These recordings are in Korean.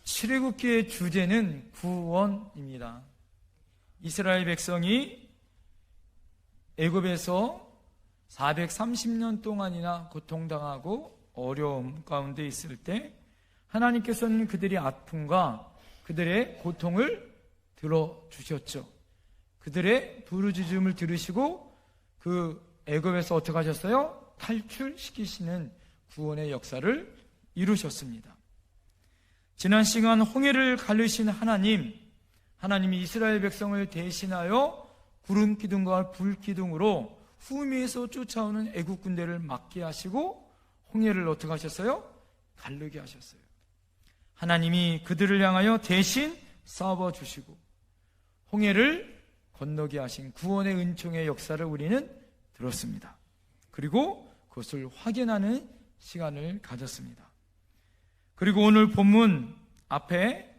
출애굽기의 주제는 구원입니다. 이스라엘 백성이 애굽에서 430년 동안이나 고통당하고 어려움 가운데 있을 때 하나님께서는 그들의 아픔과 그들의 고통을 들어주셨죠. 그들의 부르짖음을 들으시고 그 애굽에서 어떻게 하셨어요? 탈출시키시는 구원의 역사를 이루셨습니다. 지난 시간 홍해를 가르신 하나님이 이스라엘 백성을 대신하여 구름 기둥과 불 기둥으로 후미에서 쫓아오는 애국 군대를 막게 하시고 홍해를 어떻게 하셨어요? 가르게 하셨어요. 하나님이 그들을 향하여 대신 싸워주시고 홍해를 건너게 하신 구원의 은총의 역사를 우리는 들었습니다. 그리고 그것을 확인하는 시간을 가졌습니다. 그리고 오늘 본문 앞에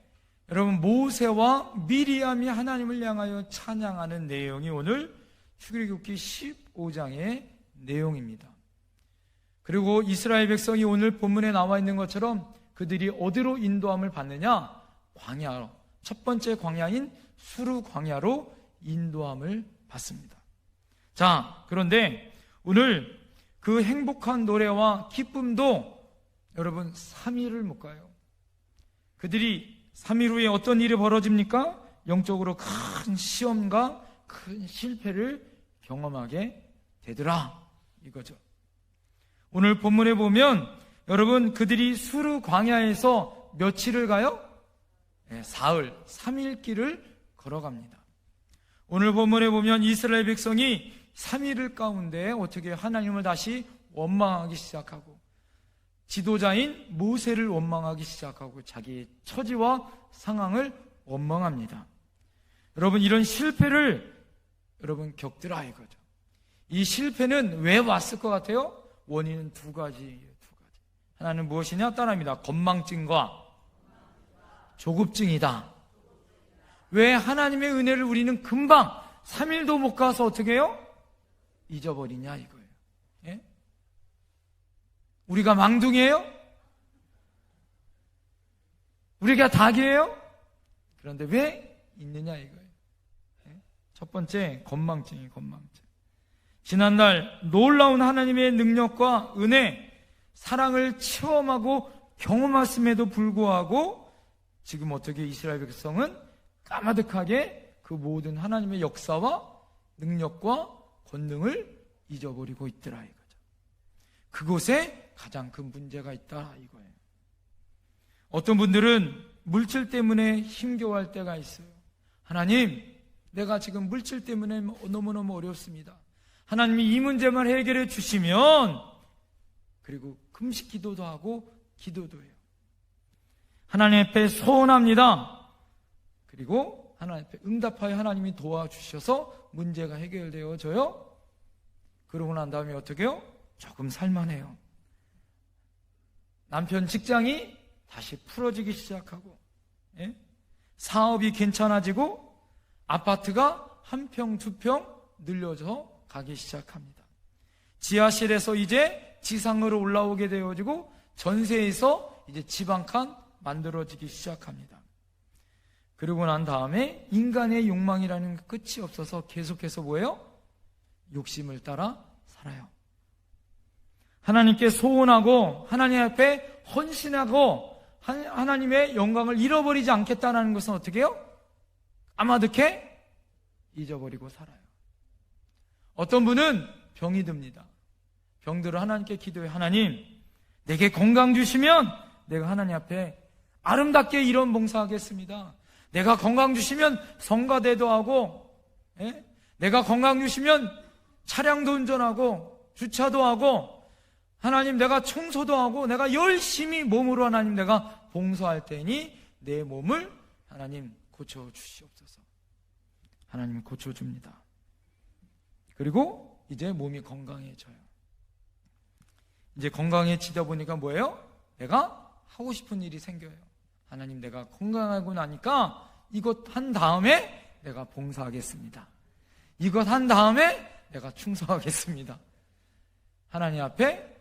여러분 모세와 미리암이 하나님을 향하여 찬양하는 내용이 오늘 출애굽기 15장의 내용입니다. 그리고 이스라엘 백성이 오늘 본문에 나와 있는 것처럼 그들이 어디로 인도함을 받느냐? 광야로, 첫 번째 광야인 수르 광야로 인도함을 받습니다. 자, 그런데 오늘 그 행복한 노래와 기쁨도 여러분 3일을 못 가요. 그들이 3일 후에 어떤 일이 벌어집니까? 영적으로 큰 시험과 큰 실패를 경험하게 되더라 이거죠. 오늘 본문에 보면 여러분 그들이 수르 광야에서 며칠을 가요? 사흘, 3일 길을 걸어갑니다. 오늘 본문에 보면 이스라엘 백성이 3일 가운데 어떻게 하나님을 다시 원망하기 시작하고 지도자인 모세를 원망하기 시작하고 자기의 처지와 상황을 원망합니다. 여러분 이런 실패를 여러분 겪더라 이거죠. 이 실패는 왜 왔을 것 같아요? 원인은 두 가지예요. 하나는 무엇이냐? 따라합니다. 건망증과 조급증이다. 왜 하나님의 은혜를 우리는 금방 3일도 못 가서 어떻게 해요? 잊어버리냐 이거예요. 예? 우리가 망둥이에요? 우리가 닭이에요? 그런데 왜 있느냐 이거예요. 예? 첫 번째 건망증이에요. 건망증. 지난날 놀라운 하나님의 능력과 은혜, 사랑을 체험하고 경험했음에도 불구하고 지금 어떻게 이스라엘 백성은 까마득하게 그 모든 하나님의 역사와 능력과 권능을 잊어버리고 있더라 이거죠. 그곳에 가장 큰 문제가 있다 이거예요. 어떤 분들은 물질 때문에 힘겨워할 때가 있어요. 하나님, 내가 지금 물질 때문에 너무너무 어렵습니다. 하나님이 이 문제만 해결해 주시면, 그리고 금식 기도도 하고 기도도 해요. 하나님 앞에 소원합니다. 그리고 하나님 앞에 응답하여 하나님이 도와주셔서 문제가 해결되어져요. 그러고 난 다음에 어떻게 해요? 조금 살만해요. 남편 직장이 다시 풀어지기 시작하고, 예? 사업이 괜찮아지고 아파트가 한 평, 두 평 늘려져 가기 시작합니다. 지하실에서 이제 지상으로 올라오게 되어지고 전세에서 이제 집 한 칸 만들어지기 시작합니다. 그러고 난 다음에 인간의 욕망이라는 끝이 없어서 계속해서 뭐예요? 욕심을 따라 살아요. 하나님께 소원하고 하나님 앞에 헌신하고 하나님의 영광을 잃어버리지 않겠다는 것은 어떻게 해요? 까마득해 잊어버리고 살아요. 어떤 분은 병이 듭니다. 병들어 하나님께 기도해. 하나님, 내게 건강 주시면 내가 하나님 앞에 아름답게 이런 봉사하겠습니다. 내가 건강 주시면 성가대도 하고, 예? 내가 건강 주시면 차량도 운전하고 주차도 하고, 하나님 내가 청소도 하고 내가 열심히 몸으로 하나님 내가 봉사할 테니 내 몸을 하나님 고쳐주시옵소서. 하나님 고쳐줍니다. 그리고 이제 몸이 건강해져요. 이제 건강해지다 보니까 뭐예요? 내가 하고 싶은 일이 생겨요. 하나님, 내가 건강하고 나니까 이것 한 다음에 내가 봉사하겠습니다. 이것 한 다음에 내가 충성하겠습니다. 하나님 앞에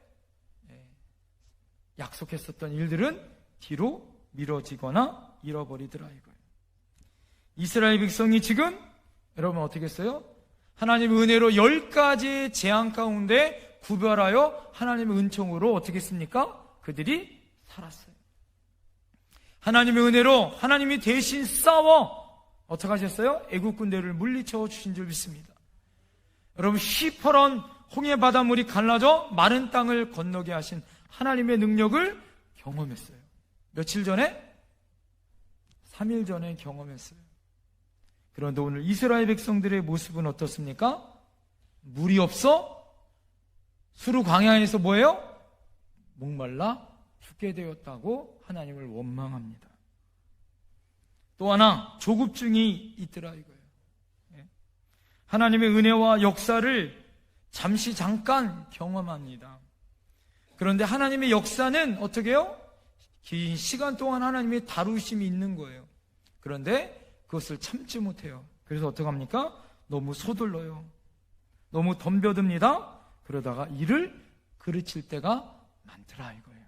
약속했었던 일들은 뒤로 미뤄지거나 잃어버리더라 이거예요. 이스라엘 백성이 지금 여러분 어떻게 했어요? 하나님의 은혜로 10가지의 재앙 가운데 구별하여 하나님의 은총으로 어떻게 했습니까? 그들이 살았어요. 하나님의 은혜로 하나님이 대신 싸워 어떻게 하셨어요? 애국 군대를 물리쳐 주신 줄 믿습니다. 여러분 시퍼런 홍해 바닷물이 갈라져 마른 땅을 건너게 하신 하나님의 능력을 경험했어요. 며칠 전에? 3일 전에 경험했어요. 그런데 오늘 이스라엘 백성들의 모습은 어떻습니까? 물이 없어 수르 광야에서 뭐예요? 목말라 죽게 되었다고 하나님을 원망합니다. 또 하나 조급증이 있더라 이거예요. 하나님의 은혜와 역사를 잠시 잠깐 경험합니다. 그런데 하나님의 역사는 어떻게 해요? 긴 시간 동안 하나님의 다루심이 있는 거예요. 그런데 그것을 참지 못해요. 그래서 어떻게 합니까? 너무 서둘러요. 너무 덤벼듭니다. 그러다가 이를 그르칠 때가 많더라 이거예요.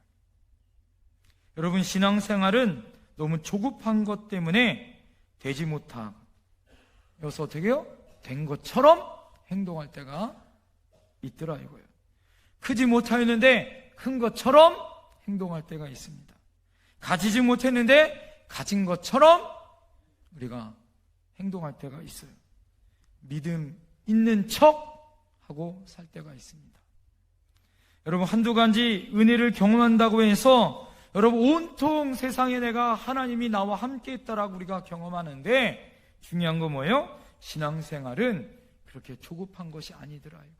여러분 신앙생활은 너무 조급한 것 때문에 되지 못하고 여기서 어떻게 해요? 된 것처럼 행동할 때가 있더라 이거예요. 크지 못하였는데 큰 것처럼 행동할 때가 있습니다. 가지지 못했는데 가진 것처럼 우리가 행동할 때가 있어요. 믿음 있는 척 하고 살 때가 있습니다. 여러분 한두 가지 은혜를 경험한다고 해서 여러분 온통 세상에 내가 하나님이 나와 함께 있다라고 우리가 경험하는데 중요한 건 뭐예요? 신앙생활은 그렇게 조급한 것이 아니더라 이거예요.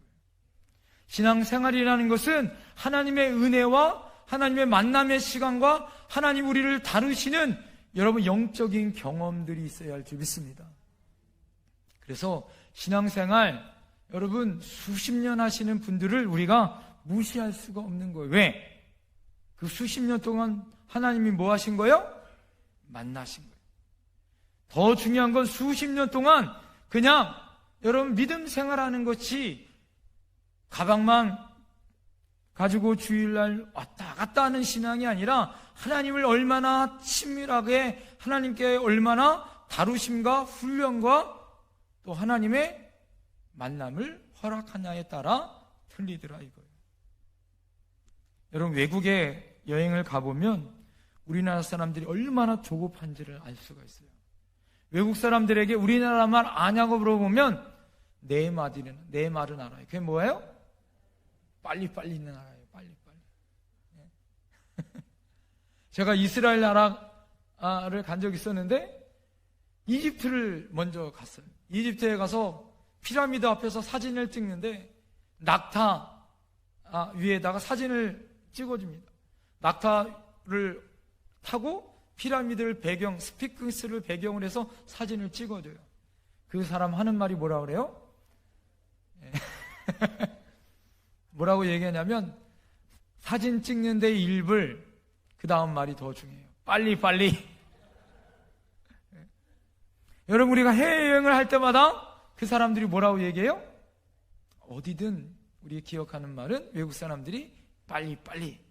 신앙생활이라는 것은 하나님의 은혜와 하나님의 만남의 시간과 하나님 우리를 다루시는 여러분 영적인 경험들이 있어야 할 줄 믿습니다. 그래서 신앙생활 여러분 수십 년 하시는 분들을 우리가 무시할 수가 없는 거예요. 왜? 그 수십 년 동안 하나님이 뭐 하신 거예요? 만나신 거예요. 더 중요한 건 수십 년 동안 그냥 여러분 믿음 생활하는 것이 가방만 가지고 주일날 왔다 갔다 하는 신앙이 아니라 하나님을 얼마나 친밀하게 하나님께 얼마나 다루심과 훈련과 또 하나님의 만남을 허락하냐에 따라 틀리더라 이거예요. 여러분 외국에 여행을 가보면 우리나라 사람들이 얼마나 조급한지를 알 수가 있어요. 외국 사람들에게 우리나라 말 아냐고 물어보면 네 말은 알아요. 그게 뭐예요? 빨리빨리는 알아요. 빨리빨리. 제가 이스라엘 나라를 간 적이 있었는데 이집트를 먼저 갔어요. 이집트에 가서 피라미드 앞에서 사진을 찍는데 낙타 위에다가 사진을 찍어줍니다. 낙타를 타고 피라미드를 배경, 스핑크스를 배경으로 해서 사진을 찍어줘요. 그 사람 하는 말이 뭐라 그래요? 뭐라고 얘기하냐면 사진 찍는 데 1불 그 다음 말이 더 중요해요. 빨리. 여러분 우리가 해외여행을 할 때마다 그 사람들이 뭐라고 얘기해요? 어디든 우리 기억하는 말은 외국 사람들이 빨리.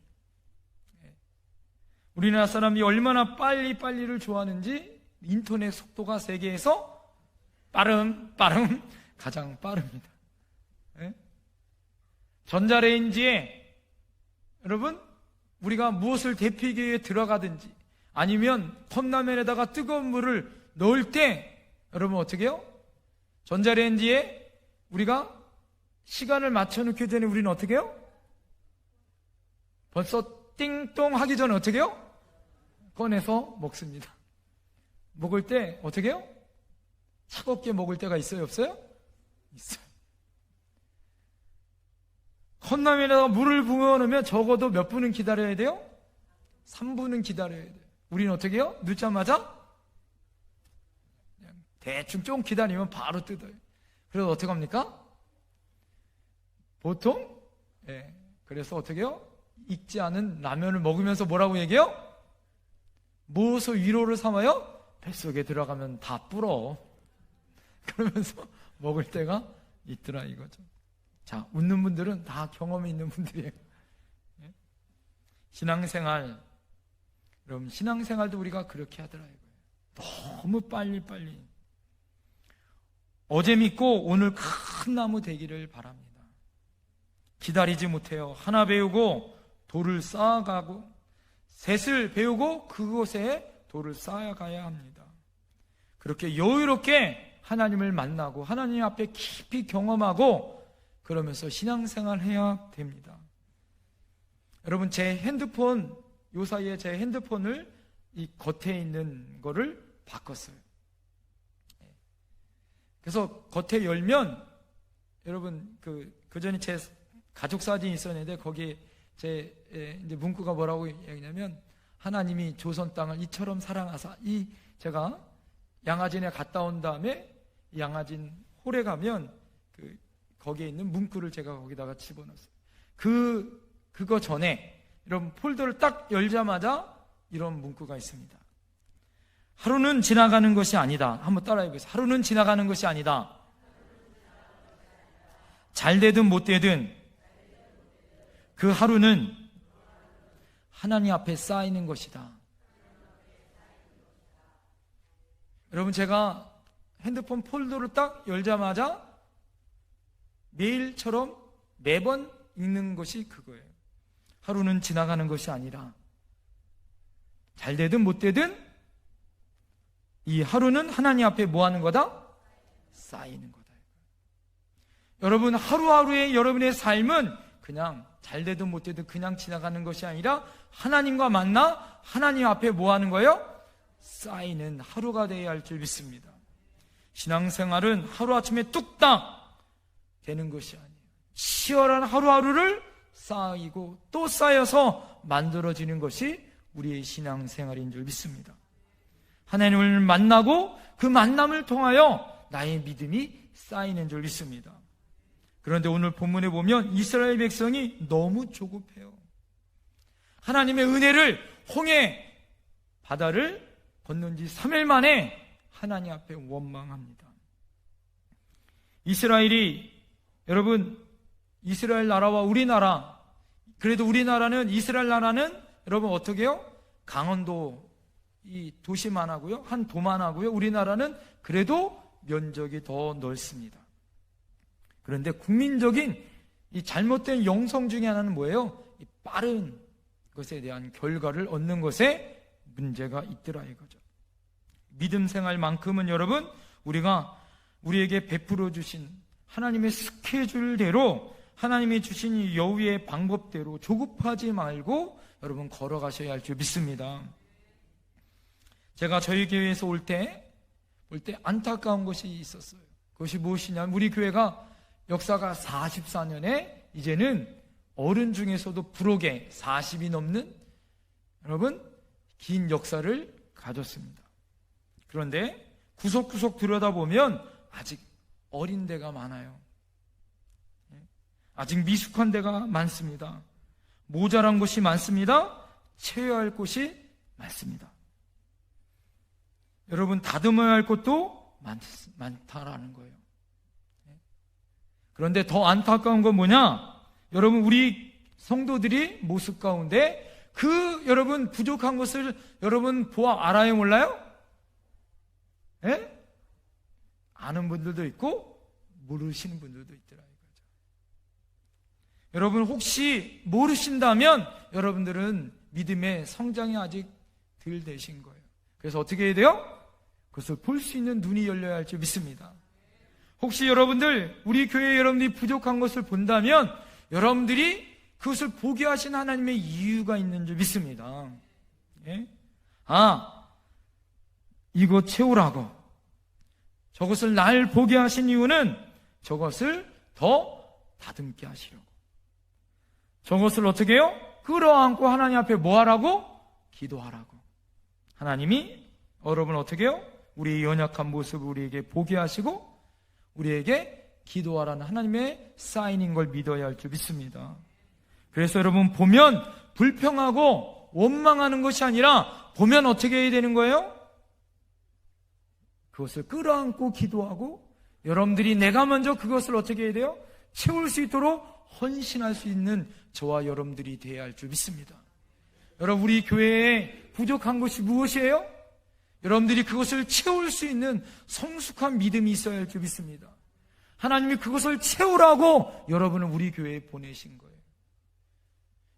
우리나라 사람이 얼마나 빨리를 좋아하는지 인터넷 속도가 세계에서 빠름 가장 빠릅니다. 전자레인지에 여러분 우리가 무엇을 데피기 위해 들어가든지 아니면 컵라면에다가 뜨거운 물을 넣을 때 여러분 어떻게 해요? 전자레인지에 우리가 시간을 맞춰놓기 전에 우리는 어떻게 해요? 벌써 띵동 하기 전에 어떻게 해요? 꺼내서 먹습니다. 먹을 때 어떻게 해요? 차갑게 먹을 때가 있어요? 없어요? 있어요. 컵라면에다가 물을 부어놓으면 적어도 몇 분은 기다려야 돼요? 3분은 기다려야 돼요. 우리는 어떻게 해요? 넣자마자 그냥 대충 좀 기다리면 바로 뜯어요. 그래서 어떻게 합니까? 보통 그래서 어떻게 해요? 익지 않은 라면을 먹으면서 뭐라고 얘기해요? 무엇을 위로를 삼아요? 뱃속에 들어가면 다 불어. 그러면서 먹을 때가 있더라 이거죠. 자, 웃는 분들은 다 경험이 있는 분들이에요. 신앙생활 여러분, 신앙생활도 우리가 그렇게 하더라고요. 너무 빨리빨리. 어제 믿고 오늘 큰 나무 되기를 바랍니다. 기다리지 못해요. 하나 배우고 돌을 쌓아가고, 셋을 배우고 그곳에 돌을 쌓아가야 합니다. 그렇게 여유롭게 하나님을 만나고 하나님 앞에 깊이 경험하고 그러면서 신앙생활 해야 됩니다. 여러분, 제 핸드폰, 요 사이에 제 핸드폰을 이 겉에 있는 거를 바꿨어요. 그래서 겉에 열면, 여러분, 그 전에 제 가족 사진이 있었는데 거기에 제 이제 문구가 뭐라고 얘기냐면, 하나님이 조선 땅을 이처럼 사랑하사, 제가 양화진에 갔다 온 다음에 양화진 홀에 가면 거기에 있는 문구를 제가 거기다가 집어넣었어요. 그거 전에 이런 폴더를 딱 열자마자 이런 문구가 있습니다. 하루는 지나가는 것이 아니다. 한번 따라해 보세요. 하루는 지나가는 것이 아니다. 잘 되든 못 되든 그 하루는 하나님 앞에 쌓이는 것이다. 여러분, 제가 핸드폰 폴더를 딱 열자마자 매일처럼 매번 읽는 것이 그거예요. 하루는 지나가는 것이 아니라 잘 되든 못 되든 이 하루는 하나님 앞에 뭐 하는 거다? 쌓이는 거다. 여러분, 하루하루의 여러분의 삶은 그냥 잘 되든 못 되든 그냥 지나가는 것이 아니라 하나님과 만나 하나님 앞에 뭐 하는 거예요? 쌓이는 하루가 되어야 할 줄 믿습니다. 신앙생활은 하루아침에 뚝딱 되는 것이 아니에요. 치열한 하루하루를 쌓이고 또 쌓여서 만들어지는 것이 우리의 신앙생활인 줄 믿습니다. 하나님을 만나고 그 만남을 통하여 나의 믿음이 쌓이는 줄 믿습니다. 그런데 오늘 본문에 보면 이스라엘 백성이 너무 조급해요. 하나님의 은혜를, 홍해 바다를 건넌 지 3일 만에 하나님 앞에 원망합니다. 이스라엘이, 여러분, 이스라엘 나라와 우리나라, 그래도 우리나라는, 이스라엘 나라는 여러분 어떻게 해요? 강원도 이 도시만 하고요, 한 도만 하고요. 우리나라는 그래도 면적이 더 넓습니다. 그런데 국민적인 이 잘못된 영성 중에 하나는 뭐예요? 이 빠른 것에 대한 결과를 얻는 것에 문제가 있더라 이거죠. 믿음 생활만큼은 여러분, 우리가 우리에게 베풀어 주신 하나님의 스케줄대로, 하나님이 주신 이 여우의 방법대로 조급하지 말고 여러분 걸어가셔야 할 줄 믿습니다. 제가 저희 교회에서 올 때 안타까운 것이 있었어요. 그것이 무엇이냐면, 우리 교회가 역사가 44년에 이제는 어른 중에서도 부록에 40이 넘는 여러분 긴 역사를 가졌습니다. 그런데 구석구석 들여다보면 아직 어린 데가 많아요. 아직 미숙한 데가 많습니다. 모자란 곳이 많습니다. 채워야 할 곳이 많습니다. 여러분, 다듬어야 할 것도 많다라는 거예요. 그런데 더 안타까운 건 뭐냐? 여러분, 우리 성도들이 모습 가운데 여러분 부족한 것을 여러분 알아요, 몰라요? 예? 아는 분들도 있고 모르시는 분들도 있더라 이거죠. 여러분, 혹시 모르신다면 여러분들은 믿음의 성장이 아직 덜 되신 거예요. 그래서 어떻게 해야 돼요? 그것을 볼 수 있는 눈이 열려야 할 줄 믿습니다. 혹시 여러분들, 우리 교회 여러분들이 부족한 것을 본다면 여러분들이 그것을 보게 하신 하나님의 이유가 있는 줄 믿습니다. 예? 이거 채우라고, 저것을 날 보게 하신 이유는 저것을 더 다듬게 하시려고, 저것을 어떻게 해요? 끌어안고 하나님 앞에 뭐 하라고? 기도하라고. 하나님이 여러분 어떻게 해요? 우리의 연약한 모습을 우리에게 보게 하시고 우리에게 기도하라는 하나님의 사인인 걸 믿어야 할 줄 믿습니다. 그래서 여러분, 보면 불평하고 원망하는 것이 아니라 보면 어떻게 해야 되는 거예요? 그것을 끌어안고 기도하고, 여러분들이 내가 먼저 그것을 어떻게 해야 돼요? 채울 수 있도록 헌신할 수 있는 저와 여러분들이 되어야 할 줄 믿습니다. 여러분, 우리 교회에 부족한 것이 무엇이에요? 여러분들이 그것을 채울 수 있는 성숙한 믿음이 있어야 할 줄 믿습니다. 하나님이 그것을 채우라고 여러분을 우리 교회에 보내신 거예요.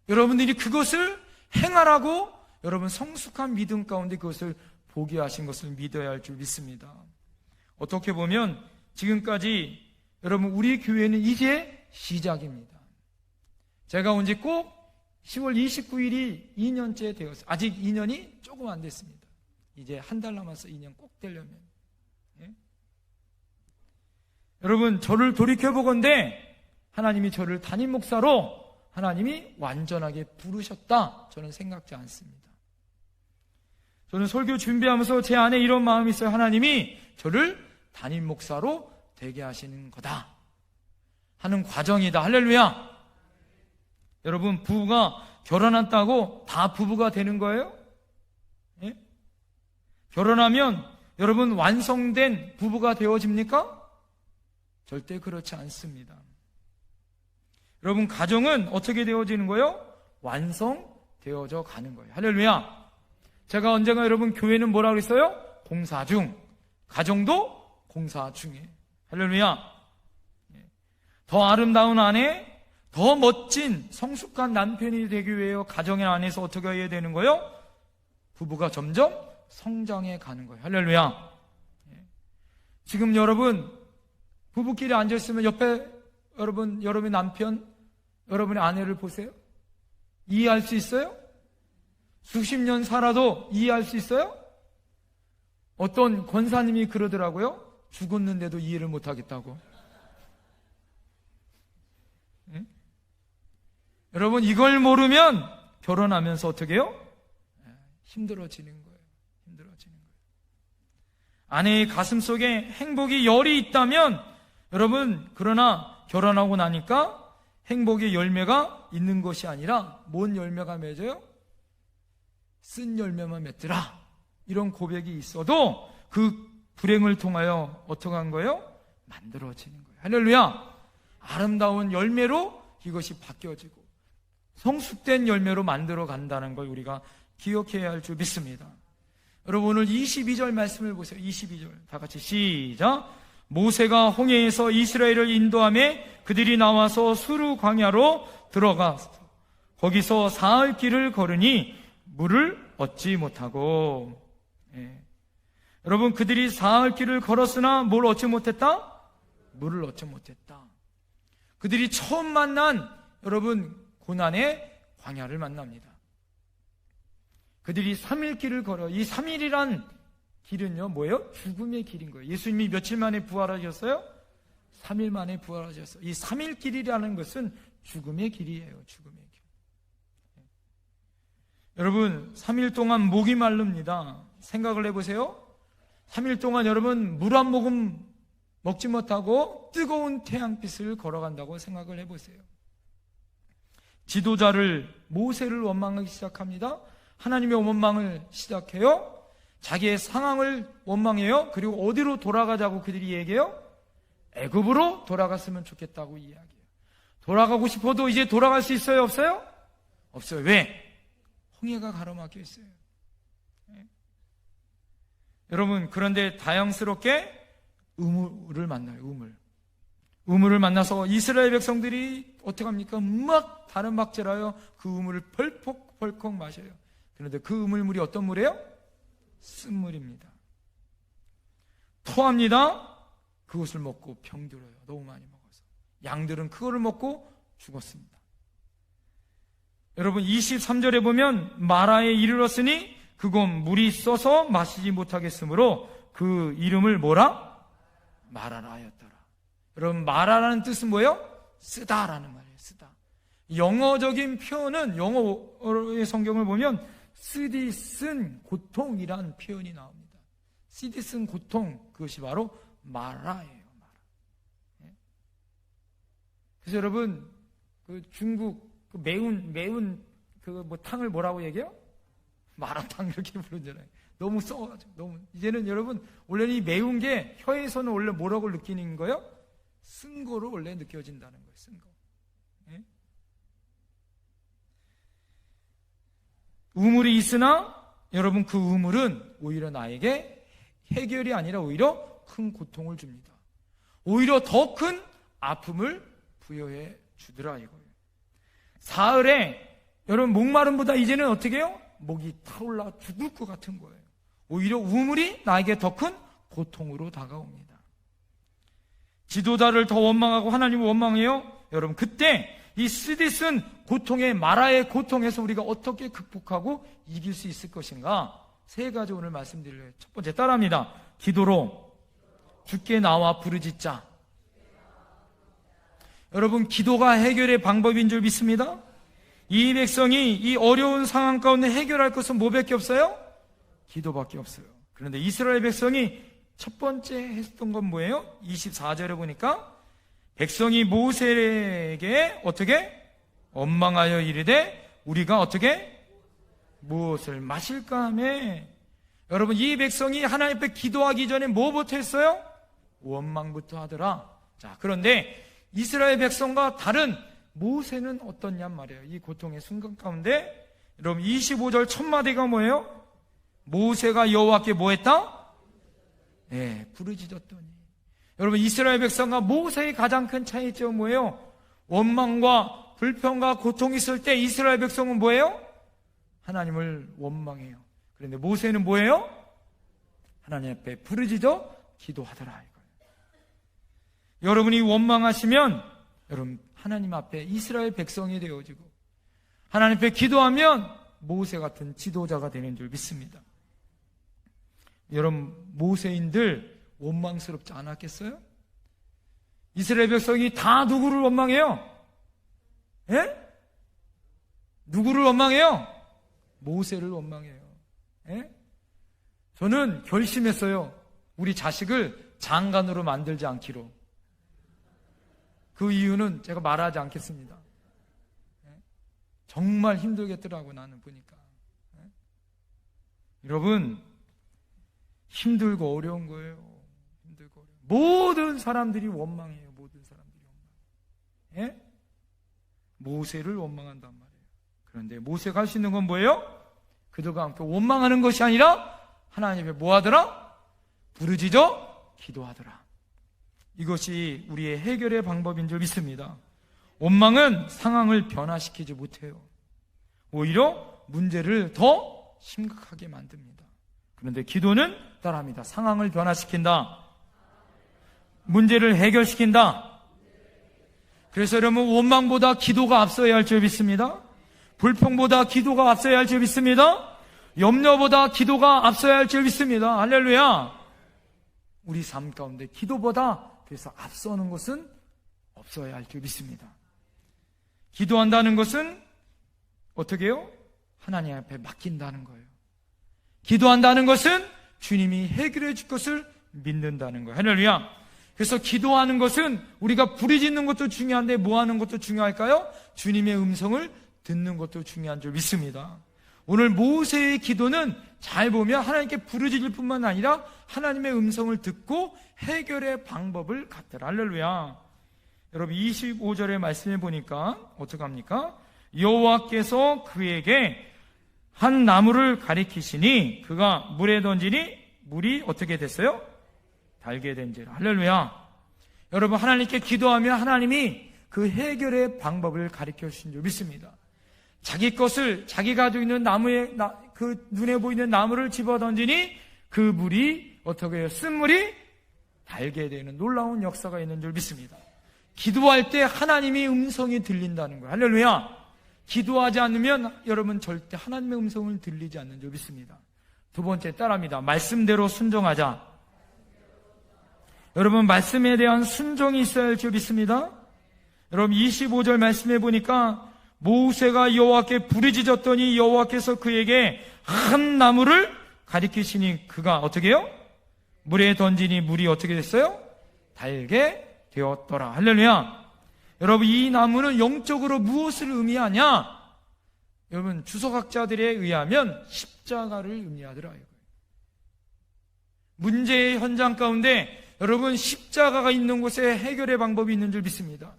여러분들이 그것을 행하라고 여러분 성숙한 믿음 가운데 그것을 보게 하신 것을 믿어야 할 줄 믿습니다. 어떻게 보면 지금까지 여러분 우리 교회는 이제 시작입니다. 제가 온 지 꼭 10월 29일이 2년째 되었어요. 아직 2년이 조금 안 됐습니다. 이제 한 달 남아서 2년 꼭 되려면. 예? 여러분 저를 돌이켜보건대 하나님이 저를 담임 목사로 하나님이 완전하게 부르셨다 저는 생각지 않습니다. 저는 설교 준비하면서 제 안에 이런 마음이 있어요. 하나님이 저를 담임 목사로 되게 하시는 거다 하는 과정이다. 할렐루야. 여러분 부부가 결혼한다고 다 부부가 되는 거예요? 예? 결혼하면 여러분 완성된 부부가 되어집니까? 절대 그렇지 않습니다. 여러분 가정은 어떻게 되어지는 거예요? 완성되어져 가는 거예요. 할렐루야. 제가 언젠가 여러분 교회는 뭐라고 그랬어요? 공사 중. 가정도 공사 중에. 할렐루야. 더 아름다운 아내, 더 멋진 성숙한 남편이 되기 위해 가정의 안에서 어떻게 해야 되는 거예요? 부부가 점점 성장해 가는 거예요. 할렐루야. 지금 여러분 부부끼리 앉아있으면 옆에 여러분의 남편, 여러분의 아내를 보세요. 이해할 수 있어요? 수십 년 살아도 이해할 수 있어요? 어떤 권사님이 그러더라고요. 죽었는데도 이해를 못하겠다고. 예? 여러분 이걸 모르면 결혼하면서 어떻게 해요? 힘들어지는 거예요. 힘들어지는 거예요. 아내의 가슴 속에 행복이 열이 있다면 여러분 그러나 결혼하고 나니까 행복의 열매가 있는 것이 아니라 뭔 열매가 맺어요? 쓴 열매만 맺더라. 이런 고백이 있어도 그 불행을 통하여 어떻게 한 거예요? 만들어지는 거예요. 할렐루야. 아름다운 열매로 이것이 바뀌어지고 성숙된 열매로 만들어 간다는 걸 우리가 기억해야 할 줄 믿습니다. 여러분 오늘 22절 말씀을 보세요. 22절 다 같이 시작. 모세가 홍해에서 이스라엘을 인도하며 그들이 나와서 수르 광야로 들어가서 거기서 사흘 길을 걸으니 물을 얻지 못하고. 예. 여러분 그들이 사흘 길을 걸었으나 뭘 얻지 못했다? 물을 얻지 못했다. 그들이 처음 만난 여러분 고난의 광야를 만납니다. 그들이 3일 길을 걸어. 이 3일이란 길은요 뭐예요? 죽음의 길인 거예요. 예수님이 며칠 만에 부활하셨어요? 3일 만에 부활하셨어요. 이 3일 길이라는 것은 죽음의 길이에요. 죽음의 길. 여러분 3일 동안 목이 마릅니다. 생각을 해보세요. 3일 동안 여러분 물 한 모금 먹지 못하고 뜨거운 태양빛을 걸어간다고 생각을 해보세요. 지도자를 모세를 원망하기 시작합니다. 하나님의 원망을 시작해요. 자기의 상황을 원망해요. 그리고 어디로 돌아가자고 그들이 얘기해요? 애굽으로 돌아갔으면 좋겠다고 이야기해요. 돌아가고 싶어도 이제 돌아갈 수 있어요? 없어요? 없어요. 왜? 홍해가 가로막혀 있어요. 네. 여러분 그런데 다양스럽게 우물을 만나요. 우물을 만나서 이스라엘 백성들이 어떻게 합니까? 막 다른 박질하여 그 우물을 펄컥 마셔요. 그런데 그 우물물이 어떤 물이에요? 쓴물입니다. 토합니다. 그것을 먹고 병들어요. 너무 많이 먹어서. 양들은 그거를 먹고 죽었습니다. 여러분 23절에 보면 마라에 이르렀으니 그곳 물이 써서 마시지 못하겠으므로 그 이름을 뭐라? 마라라 하였더라. 여러분 마라라는 뜻은 뭐예요? 쓰다라는 말이에요. 쓰다. 영어적인 표현은 영어의 성경을 보면 쓰디 쓴 고통이란 표현이 나옵니다. 쓰디 쓴 고통, 그것이 바로 마라예요. 마라. 예? 그래서 여러분 그 중국 그 매운 그 뭐 탕을 뭐라고 얘기해요? 마라탕 이렇게 부르잖아요. 너무 써가지고 너무 이제는 여러분 원래 이 매운 게 혀에서는 원래 뭐라고 느끼는 거예요? 쓴 거로 원래 느껴진다는 거예요. 쓴 거. 예? 우물이 있으나 여러분 그 우물은 오히려 나에게 해결이 아니라 오히려 큰 고통을 줍니다. 오히려 더 큰 아픔을 부여해 주더라 이거예요. 사흘에 여러분 목마름보다 이제는 어떻게 해요? 목이 타올라 죽을 것 같은 거예요. 오히려 우물이 나에게 더 큰 고통으로 다가옵니다. 지도자를 더 원망하고 하나님을 원망해요. 여러분 그때 이 쓰디쓴 고통의 마라의 고통에서 우리가 어떻게 극복하고 이길 수 있을 것인가? 세 가지 오늘 말씀드려요. 첫 번째 따라합니다. 기도로 주께 나와 부르짖자. 여러분 기도가 해결의 방법인 줄 믿습니다. 이 백성이 이 어려운 상황 가운데 해결할 것은 뭐밖에 없어요? 기도밖에 없어요. 그런데 이스라엘 백성이 첫 번째 했던 건 뭐예요? 24절에 보니까 백성이 모세에게 어떻게? 원망하여 이르되 우리가 어떻게? 무엇을 마실까 하며. 여러분 이 백성이 하나님 앞에 기도하기 전에 뭐부터 했어요? 원망부터 하더라. 자, 그런데 이스라엘 백성과 다른 모세는 어떻냔 말이에요. 이 고통의 순간 가운데 여러분 25절 첫 마디가 뭐예요? 모세가 여호와께 뭐 했다? 네, 부르짖었더니. 여러분 이스라엘 백성과 모세의 가장 큰 차이점은 뭐예요? 원망과 불평과 고통이 있을 때 이스라엘 백성은 뭐예요? 하나님을 원망해요. 그런데 모세는 뭐예요? 하나님 앞에 부르짖어 기도하더라 이거예요. 여러분이 원망하시면 여러분 하나님 앞에 이스라엘 백성이 되어지고 하나님 앞에 기도하면 모세 같은 지도자가 되는 줄 믿습니다. 여러분 모세인들 원망스럽지 않았겠어요? 이스라엘 백성이 다 누구를 원망해요? 예? 누구를 원망해요? 모세를 원망해요. 예? 저는 결심했어요. 우리 자식을 장관으로 만들지 않기로. 그 이유는 제가 말하지 않겠습니다. 예? 정말 힘들겠더라고 나는 보니까. 예? 여러분 힘들고 어려운 거예요. 힘들고 어려운. 모든 사람들이 원망해요. 모든 사람들이 원망해요. 예? 모세를 원망한단 말이에요. 그런데 모세가 할 수 있는 건 뭐예요? 그들과 함께 원망하는 것이 아니라 하나님께 뭐 하더라? 부르짖어 기도하더라. 이것이 우리의 해결의 방법인 줄 믿습니다. 원망은 상황을 변화시키지 못해요. 오히려 문제를 더 심각하게 만듭니다. 그런데 기도는 따라합니다. 상황을 변화시킨다. 문제를 해결시킨다. 그래서 여러분 원망보다 기도가 앞서야 할 줄 믿습니다. 불평보다 기도가 앞서야 할 줄 믿습니다. 염려보다 기도가 앞서야 할 줄 믿습니다. 할렐루야. 우리 삶 가운데 기도보다 그래서 앞서는 것은 없어야 할 줄 믿습니다. 기도한다는 것은 어떻게 해요? 하나님 앞에 맡긴다는 거예요. 기도한다는 것은 주님이 해결해 줄 것을 믿는다는 거예요. 할렐루야. 그래서 기도하는 것은 우리가 부르짖는 것도 중요한데 뭐 하는 것도 중요할까요? 주님의 음성을 듣는 것도 중요한 줄 믿습니다. 오늘 모세의 기도는 잘 보면 하나님께 부르짖을 뿐만 아니라 하나님의 음성을 듣고 해결의 방법을 갖더라. 할렐루야. 여러분 25절의 말씀을 보니까 어떻게 합니까? 여호와께서 그에게 한 나무를 가리키시니 그가 물에 던지니 물이 어떻게 됐어요? 달게 된지라. 할렐루야. 여러분 하나님께 기도하면 하나님이 그 해결의 방법을 가르쳐 주신 줄 믿습니다. 자기 것을 자기가 가지고 있는 나무에 그 눈에 보이는 나무를 집어 던지니 그 물이 어떻게 해요? 쓴물이 달게 되는 놀라운 역사가 있는 줄 믿습니다. 기도할 때 하나님의 음성이 들린다는 거예요. 할렐루야. 기도하지 않으면 여러분 절대 하나님의 음성을 들리지 않는 줄 믿습니다. 두 번째 따라합니다. 말씀대로 순종하자. 여러분 말씀에 대한 순종이 있어야 할 줄 믿습니다. 여러분 25절 말씀해 보니까 모세가 여호와께 부르짖었더니 여호와께서 그에게 한 나무를 가리키시니 그가 어떻게 해요? 물에 던지니 물이 어떻게 됐어요? 달게 되었더라. 할렐루야. 여러분 이 나무는 영적으로 무엇을 의미하냐? 여러분 주석학자들에 의하면 십자가를 의미하더라. 문제의 현장 가운데 여러분 십자가가 있는 곳에 해결의 방법이 있는 줄 믿습니다.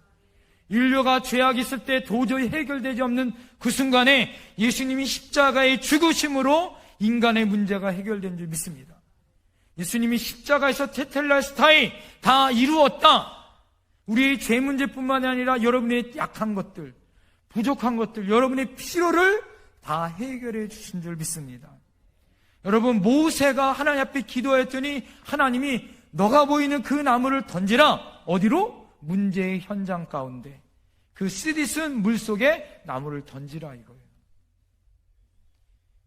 인류가 죄악이 있을 때 도저히 해결되지 없는 그 순간에 예수님이 십자가의 죽으심으로 인간의 문제가 해결된 줄 믿습니다. 예수님이 십자가에서 테텔레스타이 다 이루었다. 우리의 죄 문제뿐만 아니라 여러분의 약한 것들, 부족한 것들, 여러분의 필요를 다 해결해 주신 줄 믿습니다. 여러분, 모세가 하나님 앞에 기도했더니 하나님이 너가 보이는 그 나무를 던지라. 어디로? 문제의 현장 가운데 그 쓰디쓴 물속에 나무를 던지라 이거예요.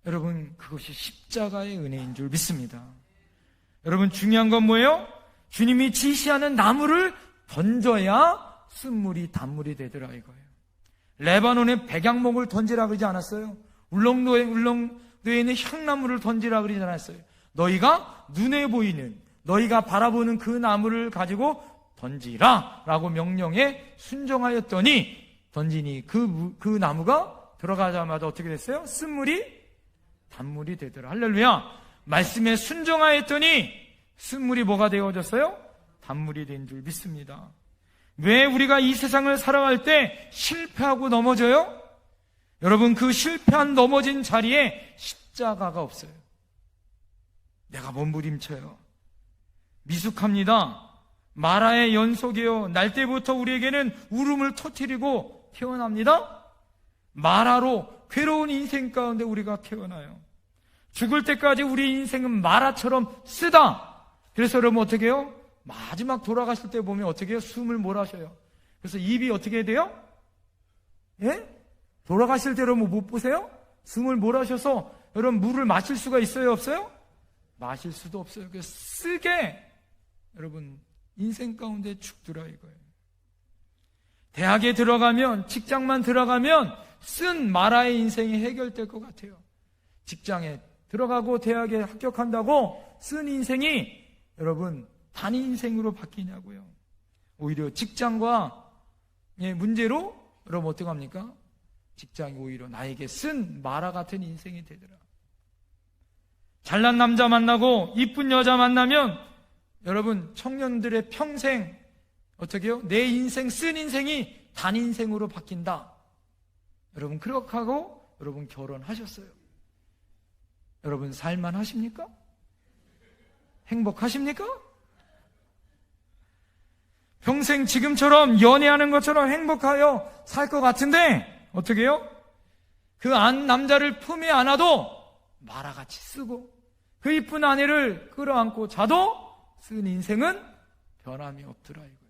여러분, 그것이 십자가의 은혜인 줄 믿습니다. 여러분, 중요한 건 뭐예요? 주님이 지시하는 나무를 던져야 쓴물이 단물이 되더라 이거예요. 레바논에 백양목을 던지라 그러지 않았어요? 울릉도에 있는 향나무를 던지라 그러지 않았어요? 너희가 눈에 보이는, 너희가 바라보는 그 나무를 가지고 던지라 라고 명령에 순종하였더니 던지니 그 나무가 들어가자마자 어떻게 됐어요? 쓴물이 단물이 되더라. 할렐루야. 말씀에 순종하였더니 쓴물이 뭐가 되어졌어요? 단물이 된 줄 믿습니다. 왜 우리가 이 세상을 살아갈 때 실패하고 넘어져요? 여러분, 그 실패한 넘어진 자리에 십자가가 없어요. 내가 몸부림쳐요. 미숙합니다. 마라의 연속이요. 날 때부터 우리에게는 울음을 터뜨리고 태어납니다. 마라로 괴로운 인생 가운데 우리가 태어나요. 죽을 때까지 우리 인생은 마라처럼 쓰다. 그래서 여러분 어떻게 해요? 마지막 돌아가실 때 보면 어떻게 해요? 숨을 몰아셔요. 그래서 입이 어떻게 돼요? 예? 돌아가실 때 여러분 못 보세요? 숨을 몰아셔서 여러분 물을 마실 수가 있어요? 없어요? 마실 수도 없어요. 그래서 쓰게 여러분 인생 가운데 죽더라 이거예요. 대학에 들어가면, 직장만 들어가면 쓴 마라의 인생이 해결될 것 같아요. 직장에 들어가고 대학에 합격한다고 쓴 인생이 여러분 단 인생으로 바뀌냐고요. 오히려 직장과 문제로 여러분 어떻게 합니까? 직장이 오히려 나에게 쓴 마라 같은 인생이 되더라. 잘난 남자 만나고 이쁜 여자 만나면 여러분 청년들의 평생 어떻게 해요? 내 인생, 쓴 인생이 단 인생으로 바뀐다. 여러분 그렇게 하고 여러분 결혼하셨어요. 여러분 살만하십니까? 행복하십니까? 평생 지금처럼 연애하는 것처럼 행복하여 살 것 같은데 어떻게 해요? 그 남자를 품에 안아도 마라같이 쓰고 그 이쁜 아내를 끌어안고 자도 쓴 인생은 변함이 없더라 이거예요.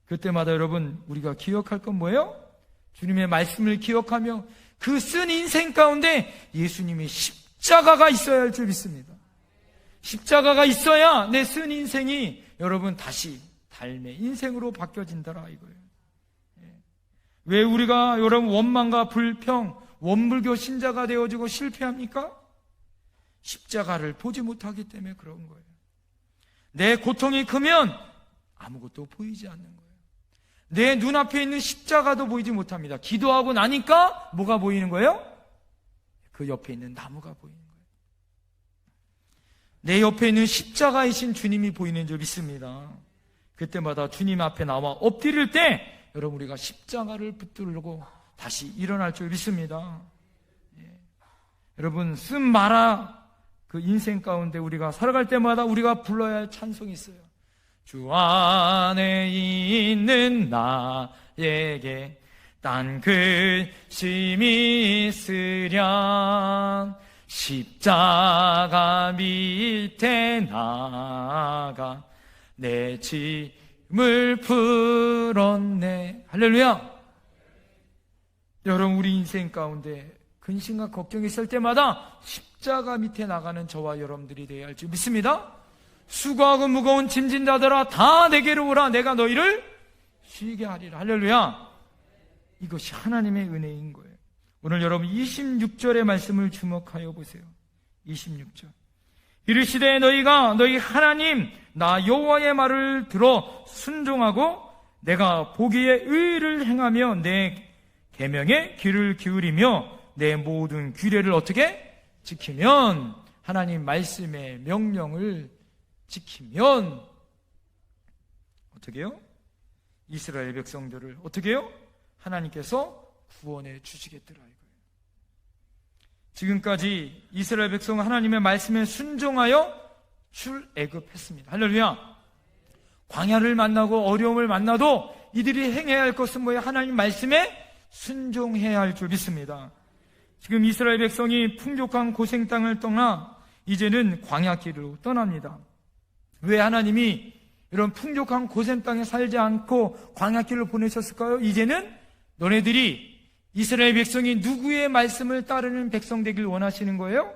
그때마다 여러분 우리가 기억할 건 뭐예요? 주님의 말씀을 기억하며 그 쓴 인생 가운데 예수님의 십자가가 있어야 할 줄 믿습니다. 십자가가 있어야 내 쓴 인생이 여러분 다시 삶의 인생으로 바뀌어진다라 이거예요. 왜 우리가 여러분 원망과 불평, 원불교 신자가 되어지고 실패합니까? 십자가를 보지 못하기 때문에 그런 거예요. 내 고통이 크면 아무것도 보이지 않는 거예요. 내 눈앞에 있는 십자가도 보이지 못합니다. 기도하고 나니까 뭐가 보이는 거예요? 그 옆에 있는 나무가 보이는 거예요. 내 옆에 있는 십자가이신 주님이 보이는 줄 믿습니다. 그때마다 주님 앞에 나와 엎드릴 때 여러분 우리가 십자가를 붙들고 다시 일어날 줄 믿습니다. 여러분 쓴 마라 그 인생 가운데 우리가 살아갈 때마다 우리가 불러야 할 찬송이 있어요. 주 안에 있는 나에게 딴 근심이 있으랴 십자가 밑에 나가 내 짐을 풀었네. 할렐루야. 여러분 우리 인생 가운데 근심과 걱정이 있을 때마다 십자가 밑에 나가는 저와 여러분들이 되어야 할 줄 믿습니다. 수고하고 무거운 짐진 자들아 다 내게로 오라 내가 너희를 쉬게 하리라. 할렐루야. 이것이 하나님의 은혜인 거예요. 오늘 여러분 26절의 말씀을 주목하여 보세요. 26절 이르시되 너희가 너희 하나님 나 여호와의 말을 들어 순종하고 내가 보기에 의를 행하며 내 계명에 귀를 기울이며 내 모든 규례를 어떻게 지키면 하나님 말씀의 명령을 지키면 어떻게 해요? 이스라엘 백성들을 어떻게 해요? 하나님께서 구원해 주시겠더라 이거예요. 지금까지 이스라엘 백성은 하나님의 말씀에 순종하여 출애굽했습니다. 할렐루야. 광야를 만나고 어려움을 만나도 이들이 행해야 할 것은 뭐예요? 하나님 말씀에 순종해야 할 줄 믿습니다. 지금 이스라엘 백성이 풍족한 고생 땅을 떠나 이제는 광야길로 떠납니다. 왜 하나님이 이런 풍족한 고생 땅에 살지 않고 광야길로 보내셨을까요? 이제는 너네들이 이스라엘 백성이 누구의 말씀을 따르는 백성 되기를 원하시는 거예요?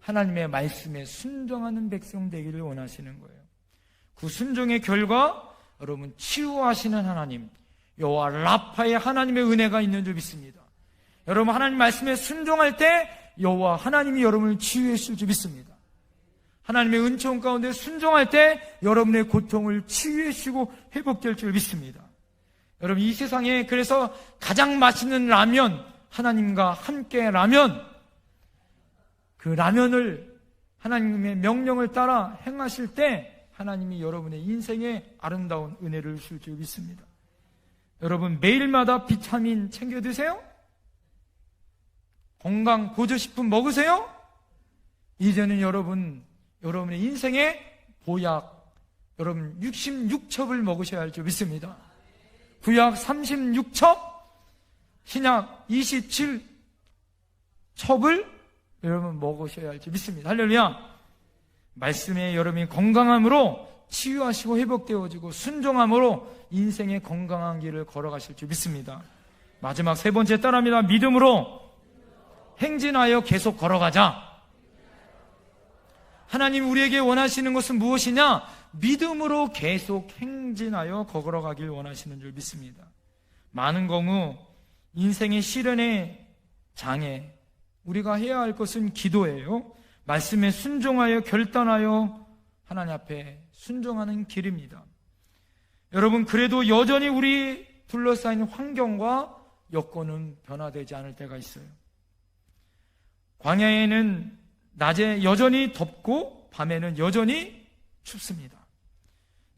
하나님의 말씀에 순종하는 백성 되기를 원하시는 거예요. 그 순종의 결과 여러분 치유하시는 하나님, 여호와 라파의 하나님의 은혜가 있는 줄 믿습니다. 여러분 하나님 말씀에 순종할 때 여호와 하나님이 여러분을 치유해 주실 줄 믿습니다. 하나님의 은총 가운데 순종할 때 여러분의 고통을 치유해 주시고 회복될 줄 믿습니다. 여러분 이 세상에 그래서 가장 맛있는 라면, 하나님과 함께 라면, 그 라면을 하나님의 명령을 따라 행하실 때 하나님이 여러분의 인생에 아름다운 은혜를 주실 줄 믿습니다. 여러분 매일마다 비타민 챙겨 드세요? 건강 보조식품 먹으세요? 이제는 여러분의 인생에 보약, 여러분 66첩을 먹으셔야 할 줄 믿습니다. 구약 36첩, 신약 27첩을 여러분 먹으셔야 할 줄 믿습니다. 할렐루야. 말씀에 여러분이 건강함으로 치유하시고 회복되어지고 순종함으로 인생의 건강한 길을 걸어가실 줄 믿습니다. 마지막 세 번째 따라합니다. 믿음으로 행진하여 계속 걸어가자. 하나님 우리에게 원하시는 것은 무엇이냐? 믿음으로 계속 행진하여 걸어가길 원하시는 줄 믿습니다. 많은 경우 인생의 시련의 장애, 우리가 해야 할 것은 기도예요. 말씀에 순종하여 결단하여 하나님 앞에 순종하는 길입니다. 여러분 그래도 여전히 우리 둘러싸인 환경과 여건은 변화되지 않을 때가 있어요. 광야에는 낮에 여전히 덥고 밤에는 여전히 춥습니다.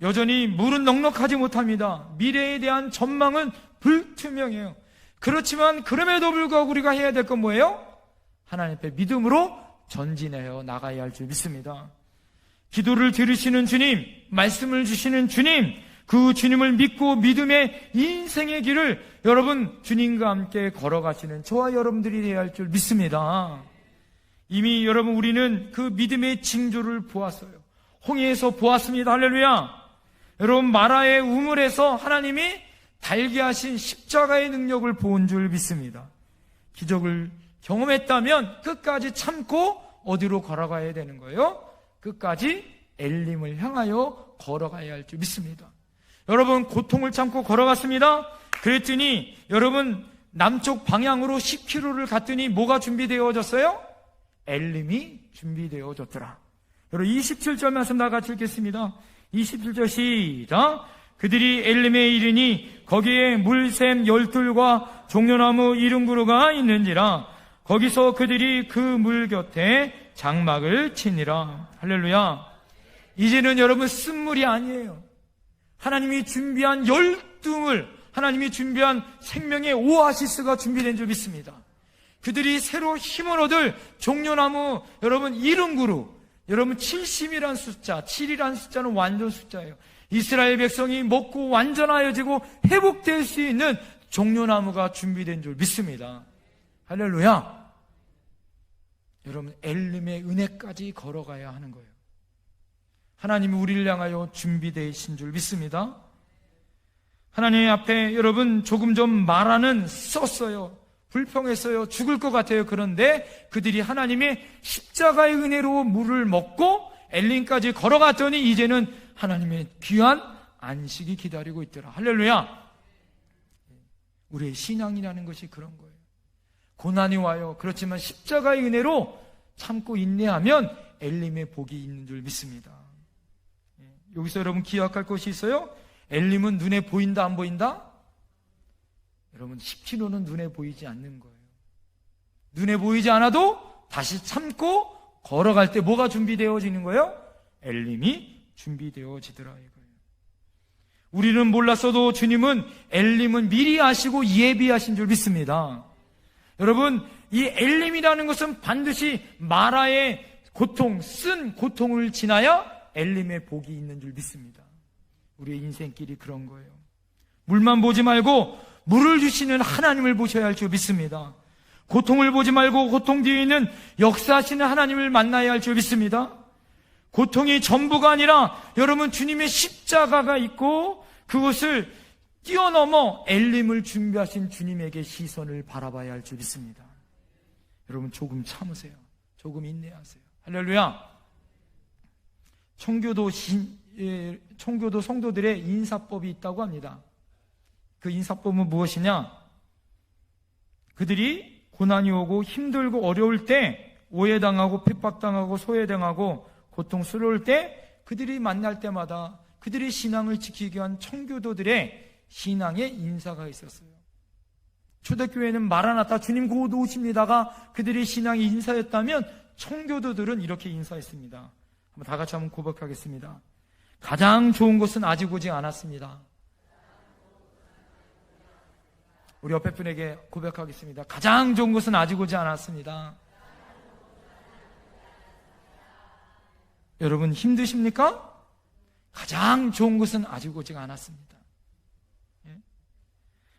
여전히 물은 넉넉하지 못합니다. 미래에 대한 전망은 불투명해요. 그렇지만 그럼에도 불구하고 우리가 해야 될 건 뭐예요? 하나님 앞에 믿음으로 전진하여 나가야 할 줄 믿습니다. 기도를 들으시는 주님, 말씀을 주시는 주님, 그 주님을 믿고 믿음의 인생의 길을 여러분 주님과 함께 걸어가시는 저와 여러분들이 되어야 할 줄 믿습니다. 이미 여러분 우리는 그 믿음의 징조를 보았어요. 홍해에서 보았습니다. 할렐루야. 여러분 마라의 우물에서 하나님이 달게 하신 십자가의 능력을 본 줄 믿습니다. 기적을 경험했다면 끝까지 참고 어디로 걸어가야 되는 거예요? 끝까지 엘림을 향하여 걸어가야 할 줄 믿습니다. 여러분 고통을 참고 걸어갔습니다. 그랬더니 여러분 남쪽 방향으로 10km를 갔더니 뭐가 준비되어졌어요? 엘림이 준비되어졌더라. 여러분 27절 말씀 다 같이 읽겠습니다. 27절 시작. 그들이 엘림에 이르니 거기에 물샘 12과 종려나무 70그루가 있는지라. 거기서 그들이 그 물 곁에 장막을 치니라. 할렐루야. 이제는 여러분 쓴물이 아니에요. 하나님이 준비한 12물, 하나님이 준비한 생명의 오아시스가 준비된 줄 믿습니다. 그들이 새로 힘을 얻을 종려나무 여러분 70그루, 여러분 70이란 숫자, 7이란 숫자는 완전 숫자예요. 이스라엘 백성이 먹고 완전하여지고 회복될 수 있는 종려나무가 준비된 줄 믿습니다. 할렐루야. 여러분 엘림의 은혜까지 걸어가야 하는 거예요. 하나님이 우리를 향하여 준비되신 줄 믿습니다. 하나님 앞에 여러분 조금 전 마라는 썼어요. 불평했어요. 죽을 것 같아요. 그런데 그들이 하나님의 십자가의 은혜로 물을 먹고 엘림까지 걸어갔더니 이제는 하나님의 귀한 안식이 기다리고 있더라. 할렐루야. 우리의 신앙이라는 것이 그런 거예요. 고난이 와요. 그렇지만 십자가의 은혜로 참고 인내하면 엘림의 복이 있는 줄 믿습니다. 여기서 여러분 기억할 것이 있어요. 엘림은 눈에 보인다 안 보인다? 여러분 10km는 눈에 보이지 않는 거예요. 눈에 보이지 않아도 다시 참고 걸어갈 때 뭐가 준비되어지는 거예요? 엘림이 준비되어지더라 이거예요. 우리는 몰랐어도 주님은 엘림은 미리 아시고 예비하신 줄 믿습니다. 여러분, 이 엘림이라는 것은 반드시 마라의 고통, 쓴 고통을 지나야 엘림의 복이 있는 줄 믿습니다. 우리의 인생길이 그런 거예요. 물만 보지 말고 물을 주시는 하나님을 보셔야 할 줄 믿습니다. 고통을 보지 말고 고통 뒤에 있는 역사하시는 하나님을 만나야 할 줄 믿습니다. 고통이 전부가 아니라 여러분, 주님의 십자가가 있고 그것을 뛰어넘어 엘림을 준비하신 주님에게 시선을 바라봐야 할 줄 믿습니다. 여러분, 조금 참으세요. 조금 인내하세요. 할렐루야. 청교도 성도들의 인사법이 있다고 합니다. 그 인사법은 무엇이냐? 그들이 고난이 오고 힘들고 어려울 때, 오해당하고 핍박당하고 소외당하고 고통스러울 때 그들이 만날 때마다 그들의 신앙을 지키기 위한 청교도들의 신앙의 인사가 있었어요. 초대교회는 마라나타 주님 곧 오십니다가 그들의 신앙의 인사였다면 청교도들은 이렇게 인사했습니다. 한번 다 같이 한번 고백하겠습니다. 가장 좋은 것은 아직 오지 않았습니다. 우리 옆에 분에게 고백하겠습니다. 가장 좋은 것은 아직 오지 않았습니다. 여러분, 힘드십니까? 가장 좋은 것은 아직 오지 않았습니다. 예?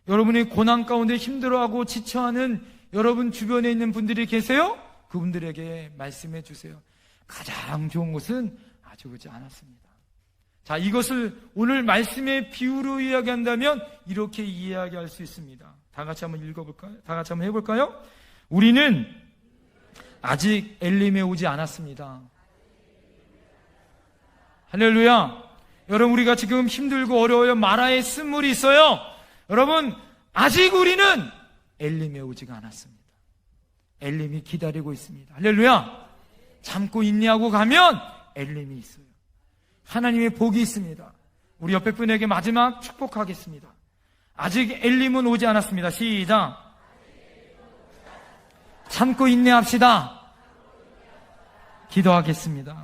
여러분이 고난 가운데 힘들어하고 지쳐하는 여러분 주변에 있는 분들이 계세요? 그분들에게 말씀해 주세요. 가장 좋은 것은 아직 오지 않았습니다. 자, 이것을 오늘 말씀의 비유로 이야기한다면 이렇게 이야기할 수 있습니다. 다 같이 한번 읽어볼까요? 다 같이 한번 해볼까요? 우리는 아직 엘림에 오지 않았습니다. 할렐루야. 여러분, 우리가 지금 힘들고 어려워요. 마라의 쓴물이 있어요. 여러분, 아직 우리는 엘림에 오지가 않았습니다. 엘림이 기다리고 있습니다. 할렐루야. 참고 인내하고 가면 엘림이 있어요. 하나님의 복이 있습니다. 우리 옆에 분에게 마지막 축복하겠습니다. 아직 엘림은 오지 않았습니다. 시작. 참고 인내합시다. 기도하겠습니다.